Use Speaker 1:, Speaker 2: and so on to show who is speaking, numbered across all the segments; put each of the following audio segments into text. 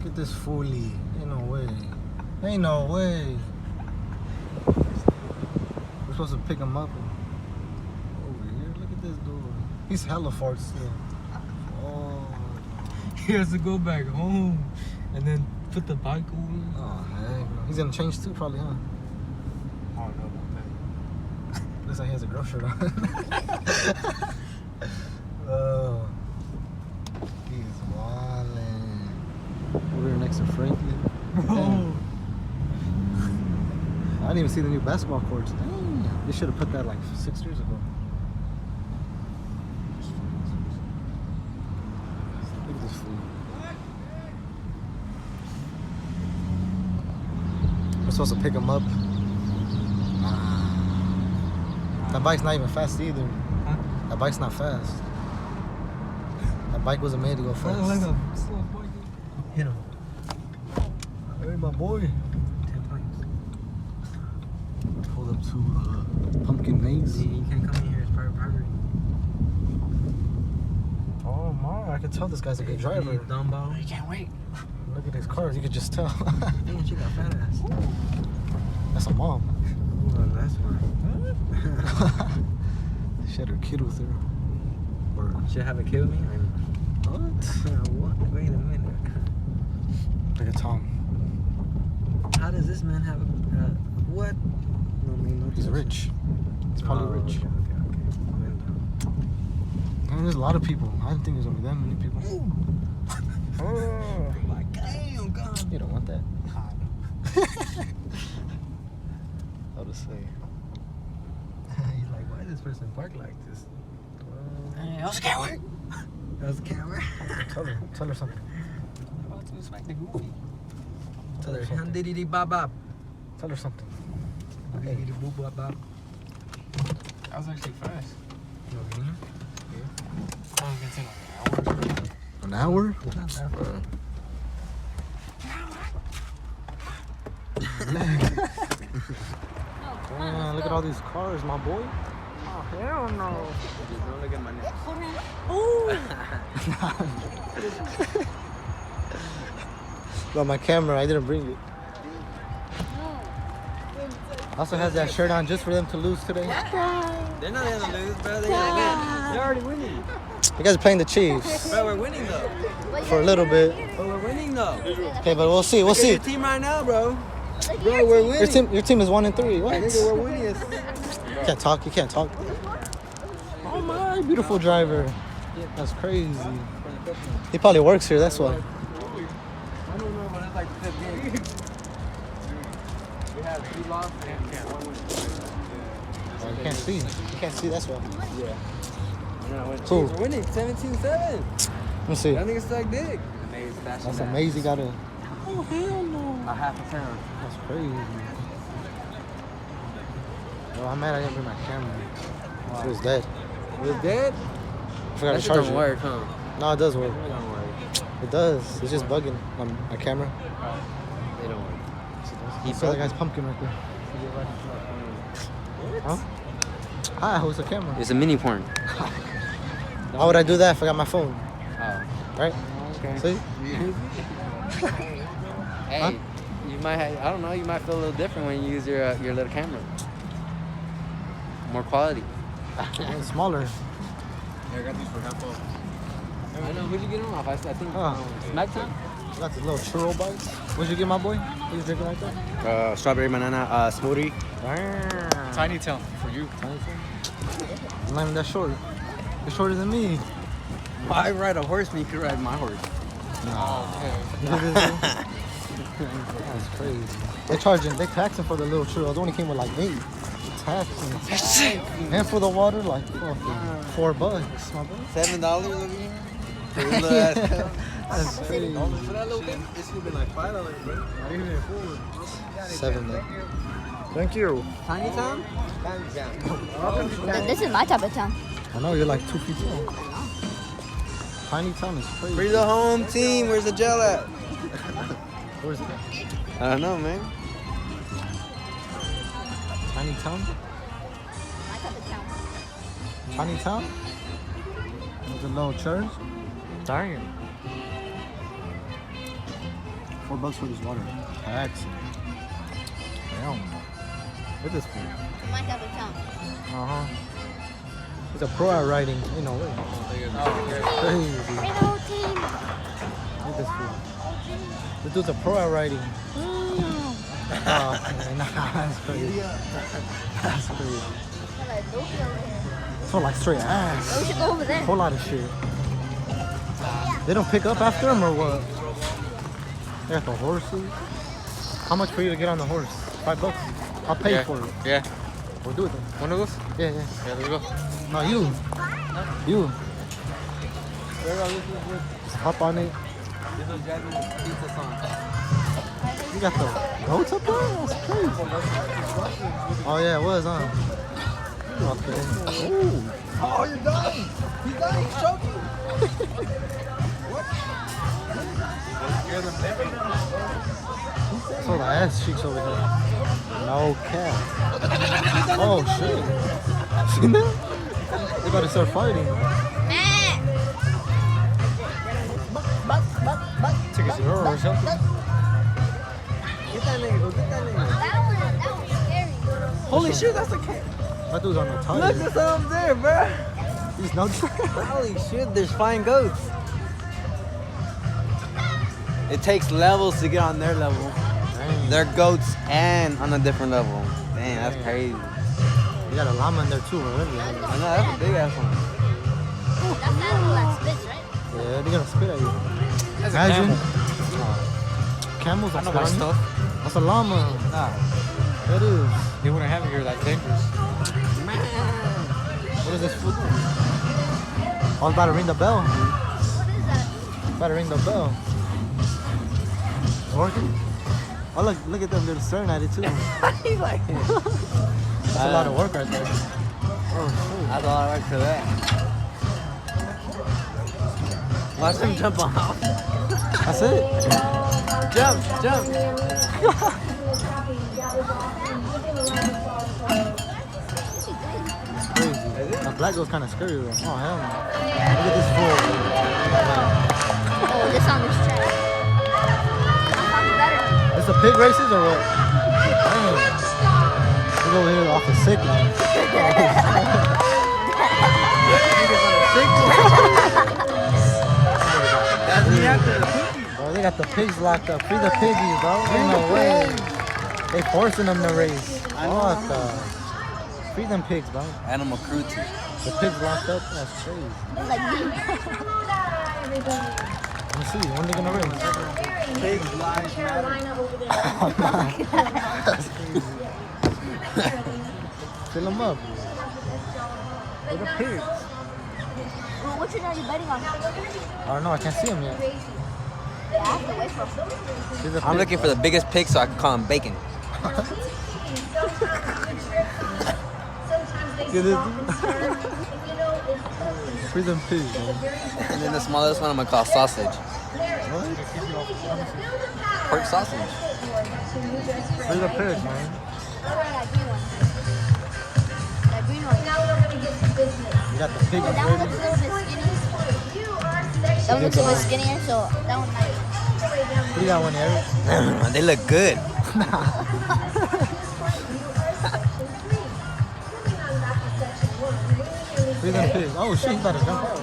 Speaker 1: Look at this foolie. Ain't no way. Ain't no way. We're supposed to pick him up. Over here. Look at this dude. He's hella far still. Oh.
Speaker 2: He has to go back home and then put the bike away.
Speaker 1: Oh, heck no. He's gonna change too, probably, huh?
Speaker 2: I don't know about that.
Speaker 1: Looks like he has a girl shirt on. Oh. He's wildin'. Over here next to Franklin.
Speaker 2: Bro.
Speaker 1: I didn't even see the new basketball courts. Damn. They should have put that like 6 years ago. Look at this fool. We're supposed to pick him up. That bike's not even fast either.
Speaker 2: Huh?
Speaker 1: That bike's not fast. That bike wasn't made to go fast.
Speaker 2: Like a slow bike.
Speaker 1: Hit him. Hey, my boy.
Speaker 2: 10 points.
Speaker 1: Pulled up to Pumpkin Maze.
Speaker 2: You can't come in here, it's private property.
Speaker 1: Oh my, I can tell this guy's a good driver.
Speaker 2: You dumbo. You can't wait.
Speaker 1: Look at his cars, you could just tell.
Speaker 2: Damn, she got fat ass.
Speaker 1: That's a mom.
Speaker 2: Ooh, that's fine.
Speaker 1: She had her kid with her. Or
Speaker 2: Should have a kid with me?
Speaker 1: what?
Speaker 2: What? Wait a minute.
Speaker 1: Look at Tom.
Speaker 2: How does this man have a what? No, no,
Speaker 1: He's rich. He's probably rich.
Speaker 2: Okay.
Speaker 1: Man, there's a lot of people. I didn't think there's gonna be that many people. Oh.
Speaker 2: Like, damn, God.
Speaker 1: You don't want that. How to say?
Speaker 2: He's like, why this person park like this?
Speaker 1: Hey,
Speaker 2: that was a camera. That was a camera.
Speaker 1: Tell her something.
Speaker 2: About to smack the goofy.
Speaker 1: Tell her something.
Speaker 2: Diddy bop bop.
Speaker 1: Tell her something.
Speaker 2: Diddy boop bop bop.
Speaker 3: That was actually fast.
Speaker 2: You know what I mean?
Speaker 3: I was gonna take like
Speaker 1: An hour?
Speaker 2: Not that far.
Speaker 1: Man, look at all these cars, my boy.
Speaker 2: Oh, hell no. Just don't look at my neck.
Speaker 1: But my camera, I didn't bring it. Also has that shirt on just for them to lose today.
Speaker 2: They're not gonna lose, bro. They're gonna win. They're already winning.
Speaker 1: You guys are playing the Chiefs
Speaker 2: Bro, we're winning though.
Speaker 1: for a little bit.
Speaker 2: But we're winning though.
Speaker 1: Okay, but we'll see. We'll
Speaker 2: Look at
Speaker 1: see.
Speaker 2: your team right now, bro. Bro, we're winning.
Speaker 1: Your team is 1-3. What?
Speaker 2: Nigga, we're winning.
Speaker 1: You can't talk. You can't talk. Oh my, beautiful driver. That's crazy. He probably works here. That's why.
Speaker 2: I don't know, but it's like the fifth game. We have 3 losses and 1 win.
Speaker 1: Oh, you can't see. You can't see. That's why.
Speaker 2: Yeah.
Speaker 1: Cool.
Speaker 2: We're winning 17-7.
Speaker 1: Let me see.
Speaker 2: That nigga suck dick.
Speaker 1: That's amazing. Got a.
Speaker 2: Oh, hell no. A half a turn.
Speaker 1: That's crazy. Yo, I'm mad I didn't bring my camera.
Speaker 2: Wow.
Speaker 1: It was dead.
Speaker 2: It was dead?
Speaker 1: I forgot
Speaker 2: That
Speaker 1: to
Speaker 2: shit
Speaker 1: charge
Speaker 2: don't
Speaker 1: it.
Speaker 2: work, huh?
Speaker 1: No, it does work.
Speaker 2: It don't work.
Speaker 1: It does. It's just bugging my camera.
Speaker 2: They don't work.
Speaker 1: You saw that guy's pumpkin right there. Huh? Ah, who's the camera?
Speaker 2: It's a mini porn.
Speaker 1: How would I do that if I got my phone?
Speaker 2: Oh.
Speaker 1: Right?
Speaker 2: Okay.
Speaker 1: See?
Speaker 2: Hey,
Speaker 1: Huh?
Speaker 2: you might have, I don't know, you might feel a little different when you use your little camera. More quality.
Speaker 1: It's smaller.
Speaker 3: Yeah, I got these for half off.
Speaker 2: I know, who'd you get them off? I think Smack Time?
Speaker 1: Got this little churro bites. What'd you get, my boy? He's drinking like that?
Speaker 4: Strawberry banana smoothie.
Speaker 3: Tiny Town for you.
Speaker 1: I'm not even that short. You're shorter than me.
Speaker 2: I ride a horse and you can ride my horse.
Speaker 1: That's crazy. They taxing for the little churros. It only came with like 8. Taxing. And for the water, like $4, my boy.
Speaker 2: $7 over here?
Speaker 1: That's crazy.
Speaker 2: For that little thing, it should have been like $5, bro.
Speaker 1: $7. Thank you.
Speaker 2: Tiny Town?
Speaker 5: This is my type of town.
Speaker 1: I know you're like 2 feet tall. Tiny Town is crazy.
Speaker 2: Where's the home team? Where's the gel at?
Speaker 1: Where's it?
Speaker 2: I don't know, man.
Speaker 1: Tiny Town?
Speaker 5: My type of town.
Speaker 1: Tiny Town? With a little church? Dang. $4 for this water. Tax. Damn. What is this for?
Speaker 5: My double jump.
Speaker 1: Uh-huh. It's a pro at riding. You know, look. Crazy.
Speaker 5: Hello, team.
Speaker 1: Look at this fool. This dude's a pro at riding. Nah, that's crazy. That's crazy. So like straight ass.
Speaker 5: We should go over there.
Speaker 1: Whole lot of shit. They don't pick up after him or what? They got the horses. How much for you to get on the horse? $5? I'll pay for it.
Speaker 3: Yeah.
Speaker 1: We'll do it then.
Speaker 3: One of those?
Speaker 1: Yeah, yeah.
Speaker 3: Yeah, let's go.
Speaker 1: No, you. You. Just hop on it. You got the goats up there? That's crazy. Oh yeah, it was, huh? Okay. Ooh. Oh, you're done. He's done. He's choking. So the ass cheeks over here. No cap. Oh shit. See that? They about to start fighting. Take a cigar or something. Get that nigga, go get that nigga.
Speaker 5: That was scary.
Speaker 3: Holy shit, that's a cat.
Speaker 1: That dude's on the tiger.
Speaker 3: Look, there's something there, bro.
Speaker 1: He's no
Speaker 2: Holy shit, there's flying goats. It takes levels to get on their level.
Speaker 1: Dang.
Speaker 2: They're goats and on a different level. Dang, that's crazy.
Speaker 1: You got a llama in there too, already.
Speaker 2: I know, that's a big ass one.
Speaker 5: That's the animal that spits, right?
Speaker 1: Yeah, they're gonna spit at you.
Speaker 3: That's a
Speaker 1: Imagine.
Speaker 3: camel.
Speaker 1: Camels
Speaker 3: I
Speaker 1: are
Speaker 3: know my
Speaker 1: flying.
Speaker 3: stuff.
Speaker 1: That's a llama.
Speaker 2: Nah.
Speaker 1: That is.
Speaker 3: They wouldn't have it here that dangerous.
Speaker 1: What is this food? I was about to ring the bell.
Speaker 5: What is that?
Speaker 1: About to ring the bell. Working? Oh look at them, they're staring at it too.
Speaker 2: He's like,
Speaker 1: That's a lot of work right there. Oh
Speaker 2: that's a lot of work for that. Watch them jump off.
Speaker 1: shoot. That's it?
Speaker 2: Jump, jump.
Speaker 1: Crazy. That black girl's kind of scary though. Oh hell no. Look at this fool.
Speaker 5: Oh, this song is trash. That song is better.
Speaker 1: It's the pig races or what? Damn. We're over here off the sick one. Bro, they got the pigs locked up. Free the piggies, bro. Ain't no way. They forcing them to race. What the? Free them pigs, bro.
Speaker 2: Animal cruelty.
Speaker 1: The pigs locked up. That's crazy.
Speaker 5: Like me.
Speaker 1: Let me see. When they gonna race?
Speaker 2: Pigs lives matter.
Speaker 1: That's crazy. Fill them up. Look at pigs.
Speaker 5: Well, which one are you betting on?
Speaker 1: I don't know. I can't see them yet.
Speaker 5: I have to wait for them.
Speaker 1: See the
Speaker 2: I'm
Speaker 1: pig?
Speaker 2: looking for the biggest pig so I can call him Bacon.
Speaker 1: Get it? Free them pigs, man.
Speaker 2: And then the smallest one I'm gonna call Sausage.
Speaker 1: What?
Speaker 2: Pork sausage.
Speaker 1: Free the pigs, man.
Speaker 5: That green one. That green one.
Speaker 1: You got the pig
Speaker 5: That one
Speaker 1: ready.
Speaker 5: looks a little bit skinny. That one looks a little skinnier, so that one might.
Speaker 1: What do you got one, Eric?
Speaker 2: They look good.
Speaker 1: Free them pigs. Oh shit, he's about to jump out.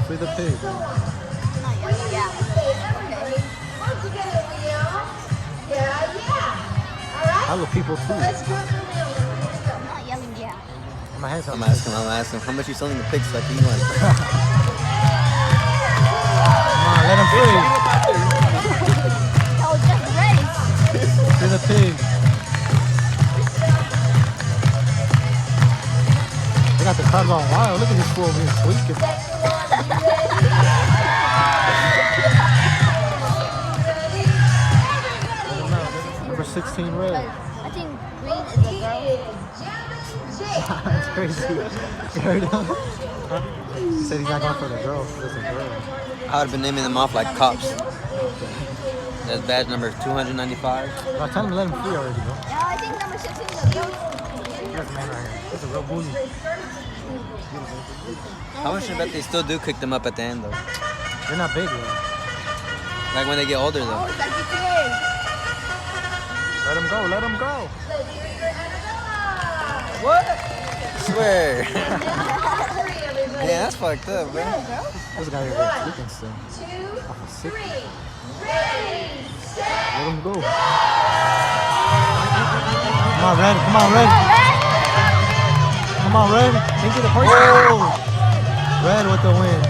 Speaker 1: Free the pig.
Speaker 5: Not yet. Yeah.
Speaker 1: I love people too.
Speaker 5: I'm not yelling yeah.
Speaker 1: My hands
Speaker 2: I'm asking how much you selling the pigs so I can eat one.
Speaker 1: Come on, let him free.
Speaker 5: That was just a race.
Speaker 1: Free the pig. They got the crowd going wild. Look at this fool over here tweaking. Number 16 red.
Speaker 5: I think green is a girl.
Speaker 1: That's crazy. You heard him? Huh? He said he's not going for the girl. It's a girl.
Speaker 2: I would have been naming them off like cops. That's badge number 295.
Speaker 1: Well, tell him to let him free already, bro.
Speaker 5: Yeah, I think number 16 is a girl.
Speaker 1: That's man right here. That's a real bully.
Speaker 2: How much I bet they still do cook them up at the end though?
Speaker 1: They're not big though.
Speaker 2: Like when they get older,
Speaker 5: Oh,
Speaker 2: though.
Speaker 5: it's like GTA.
Speaker 3: Let him go. Let him go.
Speaker 2: Swear. Yeah, that's fucked up, bro.
Speaker 1: This guy here is sleeping still. Off of sick. Let him go. Come on, Red. Come on, Red. Come on, Red. Into the first. Whoa. Red with the win.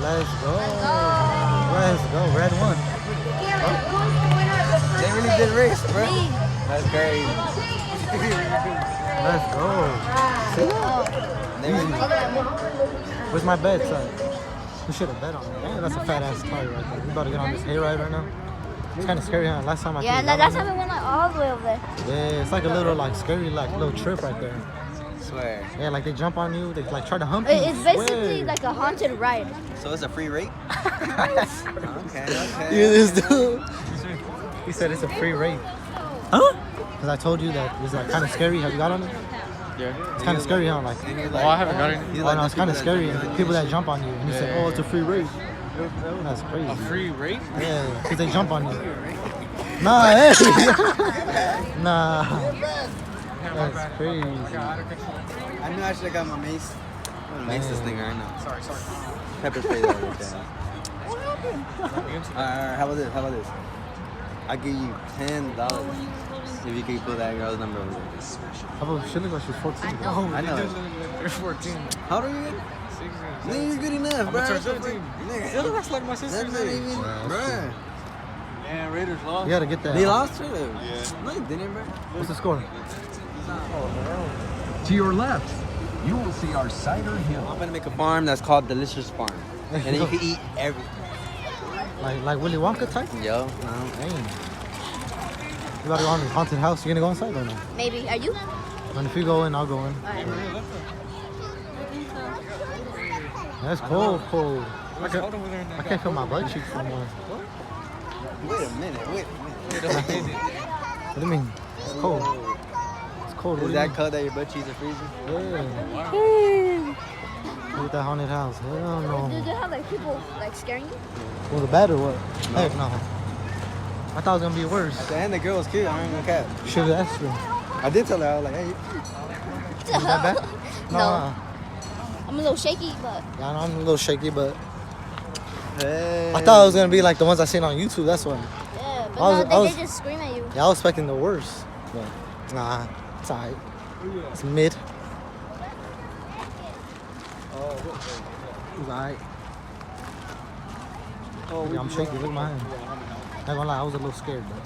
Speaker 1: Let's go. Let's go. Red won.
Speaker 2: They really did race, bro. That's crazy.
Speaker 1: Let's go. Easy. Where's my bet, son? We should have bet on it. Damn, that's a fat ass car right there. We about to get on this hayride right now. It's kind of scary, huh? Last time I
Speaker 5: Yeah,
Speaker 1: think
Speaker 5: that's how we went like all the way over there.
Speaker 1: yeah, it's like a little like scary like little trip right there.
Speaker 2: Swear.
Speaker 1: Yeah, like they jump on you, they like try to hump you.
Speaker 5: It's basically
Speaker 1: Swear.
Speaker 5: like a haunted ride.
Speaker 2: So it's a free rate? Okay.
Speaker 1: You this dude. He said it's a free rate. Huh? Because I told you that it's like kind of scary. Have you got on it?
Speaker 3: Yeah.
Speaker 1: It's kind of scary, huh? Like,
Speaker 3: Oh, I haven't got any.
Speaker 1: oh no, it's kind of scary. People that jump on you, and you say, oh, it's a free rate. That's crazy.
Speaker 3: A free rate?
Speaker 1: Yeah, because they jump on you. Nah, hey. Nah. That's crazy.
Speaker 2: I knew I should have got my mace. I'm gonna mace this thing right now.
Speaker 3: Sorry.
Speaker 2: Pepper spray that right there. Alright, how about this? I'll give you $10 if you can put that girl's number over there.
Speaker 1: How about she look like she's 14?
Speaker 5: I know.
Speaker 2: I know.
Speaker 3: You're 14.
Speaker 2: How old are you again?
Speaker 3: 16.
Speaker 2: Nigga, you're good enough,
Speaker 3: I'm
Speaker 2: bro.
Speaker 3: gonna turn 17.
Speaker 2: Nigga,
Speaker 3: Still looks like my
Speaker 2: that's
Speaker 3: sister's
Speaker 2: not
Speaker 3: age.
Speaker 2: even, bruh.
Speaker 3: Yeah, Raiders lost.
Speaker 1: You gotta get that.
Speaker 2: They lost too?
Speaker 3: Yeah.
Speaker 2: No, you didn't, bro.
Speaker 1: What's the score?
Speaker 4: To your left, you will see our cider hill.
Speaker 2: I'm gonna make a farm that's called Delicious Farm. And then you can eat everything.
Speaker 1: Like Willy Wonka type?
Speaker 2: Yo.
Speaker 1: Dang. You gotta go on the haunted house. You gonna go inside or no?
Speaker 5: Maybe. Are you?
Speaker 1: And if you go in, I'll go in.
Speaker 5: Alright.
Speaker 1: That's cold, cold.
Speaker 3: What's cold over there in
Speaker 1: I
Speaker 3: that
Speaker 1: can't feel my butt cheeks anymore.
Speaker 2: Wait a minute.
Speaker 1: What do you mean? It's cold. It's cold. What do
Speaker 2: Is
Speaker 1: you
Speaker 2: that
Speaker 1: mean?
Speaker 2: cold that your butt cheeks are freezing?
Speaker 1: Yeah. Look at that haunted house. Hell
Speaker 5: Do
Speaker 1: no.
Speaker 5: they have like people like scaring you?
Speaker 1: Was it bad or what? Heck no. I thought it was gonna be worse.
Speaker 2: At the end, the girl was cute. I ain't gonna cap.
Speaker 1: Should have asked her.
Speaker 2: I did tell her. I was like, hey,
Speaker 1: Was that bad?
Speaker 5: No. I'm a little shaky, but
Speaker 1: Yeah, I know I'm a little shaky, but
Speaker 2: hey.
Speaker 1: I thought it was gonna be like the ones I seen on YouTube. That's why.
Speaker 5: yeah. But
Speaker 1: I was-
Speaker 5: no,
Speaker 1: I
Speaker 5: they
Speaker 1: was-
Speaker 5: just scream at you.
Speaker 1: Yeah, I was expecting the worst. But nah, it's alright. It's mid. It's alright. Yeah, I'm shaky. Look at my hand. Not gonna lie, I was a little scared though.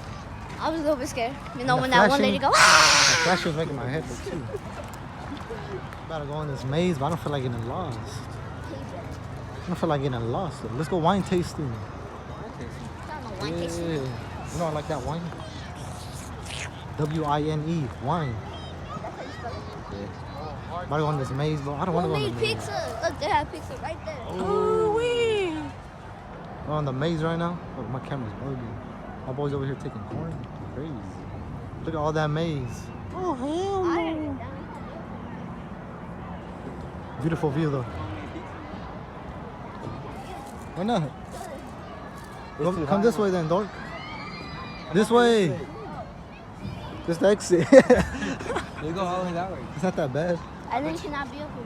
Speaker 5: I was a little bit scared. You know,
Speaker 1: And
Speaker 5: when
Speaker 1: the
Speaker 5: that one lady
Speaker 1: flashing-
Speaker 5: go, ah!
Speaker 1: The flash was making my head hurt too. About to go in this maze, but I don't feel like getting lost. I don't feel like getting lost. Though. Let's go wine tasting.
Speaker 5: Wine tasting.
Speaker 1: Yeah. You know I like that wine. W-I-N-E, wine. About to go in this maze, but I don't want to
Speaker 5: Who
Speaker 1: go in
Speaker 5: made
Speaker 1: the maze.
Speaker 5: pizza? Look, they have pizza right there.
Speaker 1: Oh, we're on the maze right now. Look, my camera's bugging. My boy's over here taking corn. Crazy. Look at all that maze. Oh, hell
Speaker 5: I
Speaker 1: no.
Speaker 5: didn't get down.
Speaker 1: Beautiful view though. Why not? Come this way then, dork. This way. This the exit.
Speaker 2: You go all the way that way.
Speaker 1: It's not that bad.
Speaker 5: And then you cannot be up here.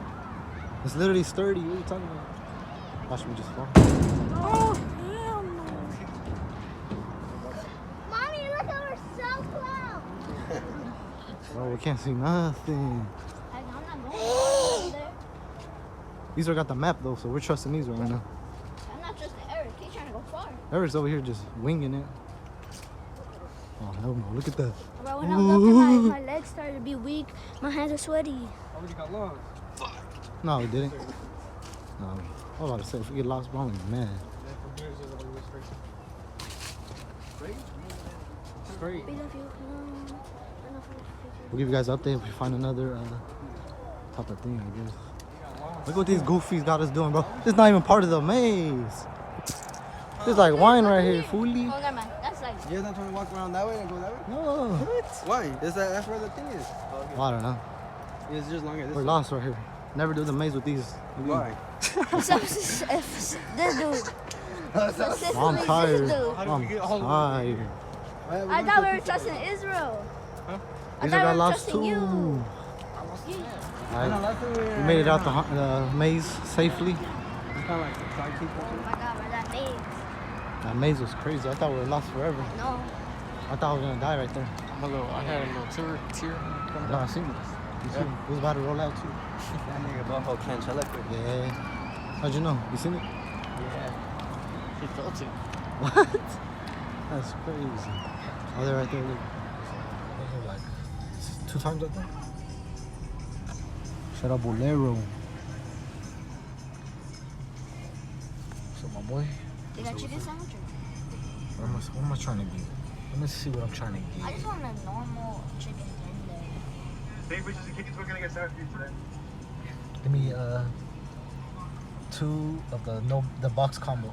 Speaker 1: It's literally sturdy. What are you talking about? Watch me just fall.
Speaker 5: Mommy, look, we're so close.
Speaker 1: Bro, we can't see nothing.
Speaker 5: I'm not going there.
Speaker 1: These are got the map though, so we're trusting these right now.
Speaker 5: I'm not trusting Eric. He's trying to go far.
Speaker 1: Eric's over here just winging it. Oh hell no! Look at that.
Speaker 5: Bro, when I was up there, my legs started to be weak. My hands are sweaty.
Speaker 3: Already got lost.
Speaker 1: No, we didn't. No, I was about to say if we get lost, bro, I'm gonna be mad.
Speaker 3: Straight.
Speaker 5: We love you.
Speaker 1: We'll give you guys an update if we find another type of thing, I guess. Look what these goofies got us doing, bro. This is not even part of the maze. There's like wine right here, foolie.
Speaker 5: Oh, never mind. That's like.
Speaker 2: You guys not trying to walk around that way and go that way?
Speaker 1: No.
Speaker 2: Why? That's where the thing is.
Speaker 1: I don't know.
Speaker 2: It's just longer this
Speaker 1: We're
Speaker 2: way.
Speaker 1: lost right here. Never do the maze with these.
Speaker 3: Why?
Speaker 5: So, this dude.
Speaker 1: I'm tired.
Speaker 3: How did we get all of them?
Speaker 1: tired.
Speaker 5: I thought we were trusting Israel.
Speaker 3: Huh?
Speaker 5: I
Speaker 1: These
Speaker 5: thought
Speaker 1: got
Speaker 5: we were
Speaker 1: lost
Speaker 5: trusting
Speaker 1: too.
Speaker 5: you.
Speaker 1: Alright. We made it out the maze safely.
Speaker 3: It's kind of like a side kick.
Speaker 5: Oh my god, bro, that maze.
Speaker 1: That maze was crazy. I thought we were lost forever.
Speaker 5: No.
Speaker 1: I thought I was gonna die right there.
Speaker 3: I had a little tear.
Speaker 1: No, I seen it. You seen it? It was about to roll out too.
Speaker 2: That nigga butthole can't tell it quick.
Speaker 1: Yeah. How'd you know? You seen it?
Speaker 2: Yeah. He felt it.
Speaker 1: What? That's crazy. Oh, they're right there. Look. They're like 2 times like that. Shout out Bolero. So my boy,
Speaker 5: They got chicken sandwich or
Speaker 1: what am I trying to get? Let me see what I'm trying to
Speaker 5: I
Speaker 1: get.
Speaker 5: just want a normal chicken tender.
Speaker 3: Hey, bitches and kittens, what can I get started for you today?
Speaker 1: Give me 2 of the box combo.